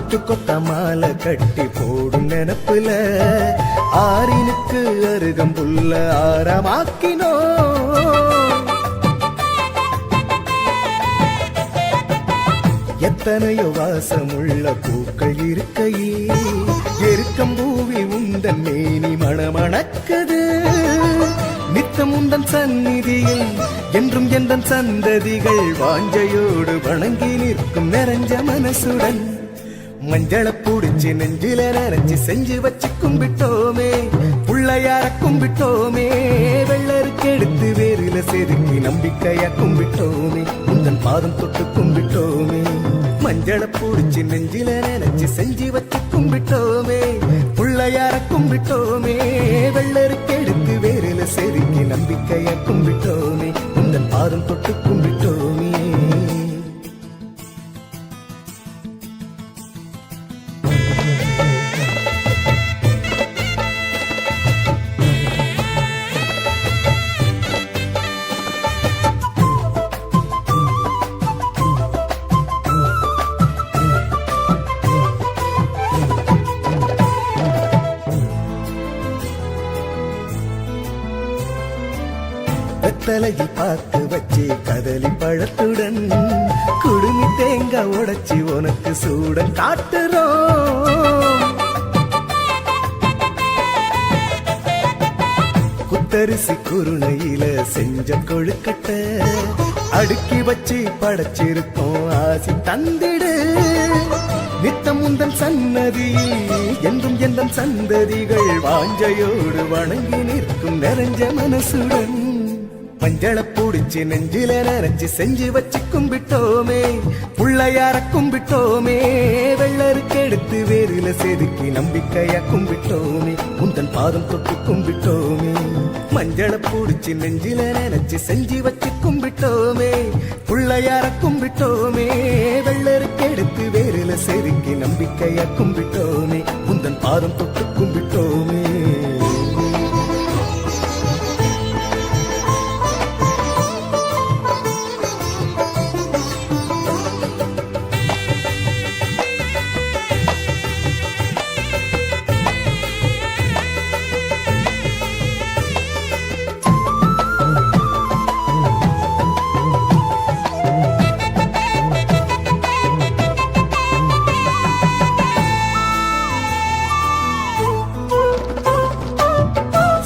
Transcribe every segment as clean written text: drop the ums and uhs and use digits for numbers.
முத்து கொத்த மாலை கட்டி போடும் நினப்புல ஆறினுக்கு அருகம்புல்ல ஆரமாக்கினோ. எத்தனையோ வாசமுள்ள பூக்கள் இருக்கையே எருக்கம்பூவி உந்தன் மேனி மணமணக்குது. நித்தம் உந்தன் சந்நிதியில் என்றும் எந்தன் சந்ததிகள் வாஞ்சையோடு வணங்கி நிற்கும் நிறைஞ்ச மனசுடன் மஞ்சள பூடிச்சு நெஞ்சில நரைச்சு செஞ்சு வச்சு கும்பிட்டோமே. புள்ளையார கும்பிட்டோமே. வெள்ளருக்கு எடுத்து வேறில செதுக்கி நம்பிக்கையா கும்பிட்டோமே. உந்தன் பாதம் தொட்டு கும்பிட்டோமே. மஞ்சள பூடிச்சு நெஞ்சில நரைச்சு செஞ்சு வச்சு கும்பிட்டோமே. புள்ளையார கும்பிட்டோமே. வெள்ளருக்கு எடுத்து வேறில செதுக்கி நம்பிக்கையா கும்பிட்டோமே. உந்தன் பாதம் தொட்டு கும்பிட்டோமே. தலையில் பார்த்து வச்சு கதலி பழத்துடன் குடுமி தேங்காய் உடைச்சி உனக்கு சூடன் காட்டுறோம். குத்தரிசி குருணையில செஞ்ச கொழுக்கட்ட அடுக்கி வச்சு படைச்சிருக்கோம். ஆசி தந்திடு. நித்தம் உந்தன் சன்னதியில் என்றும் எந்தன் சந்ததிகள் வாஞ்சையோடு வணங்கி நிற்கும் நிறைஞ்ச மனசுடன் மஞ்சள பூடிச்சு நெஞ்சில நரைச்சு செஞ்சு வச்சு கும்பிட்டோமே. புள்ளையார கும்பிட்டோமே. வெள்ளருக்கு எடுத்து வேறில செதுக்கி நம்பிக்கையா கும்பிட்டோமே. உந்தன் பாதம் தொட்டு கும்பிட்டோமே. மஞ்சள பூடிச்சு நெஞ்சில நரைச்சு செஞ்சு வச்சு கும்பிட்டோமே. புள்ளையார கும்பிட்டோமே. வெள்ளருக்கு எடுத்து வேறில செதுக்கி நம்பிக்கையா கும்பிட்டோமே. உந்தன் பாதம் தொட்டு கும்பிட்டோமே.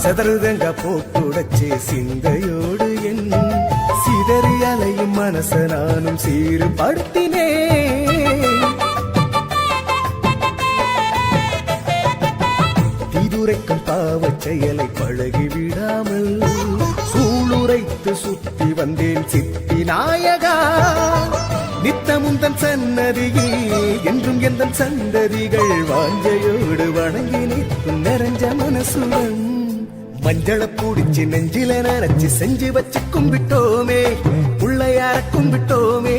சதறுதங்க போக்குடைச்சே சிந்தையோடு என் சிதறி அலையும் மனச நானும் சீர்படுத்தினே. தீதுரைக்கும் பாவச் செயலை பழகி விடாமல் சூளுரைத்து சுத்தி வந்தேன் சித்தி நாயகா. நித்தமுந்தன் சன்னதியில் என்றும் எந்தன் சந்ததிகள் வாஞ்சையோடு வணங்கி நிற்கும் நிறைஞ்ச மனசுடன் மஞ்சள பூடிச்சு நெஞ்சில நரைச்சு செஞ்சு வச்சு கும்பிட்டோமே. புள்ளையார கும்பிட்டோமே.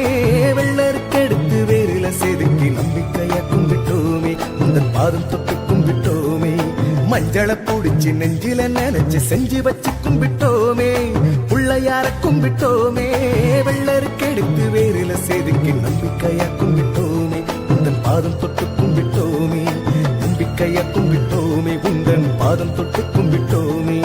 வெள்ளருக்கு எடுத்து வேறில செதுக்கி நம்பிக்கையா கும்பிட்டோமே. உந்தன் பாதம் தொட்டு கும்பிட்டோமே. மஞ்சள பூடிச்சு நெஞ்சில நரைச்சு செஞ்சு வச்சு கும்பிட்டோமே. புள்ளையார கும்பிட்டோமே. வெள்ளருக்கு எடுத்து வேறில செதுக்கி நம்பிக்கையா கும்பிட்டோமே. உந்தன் பாதம் தொட்டு கும்பிட்டோமே. நம்பிக்கையா கும்பிட்டோமே. உந்தன் பாதம் தொட்டு கும்பிட்டோமே.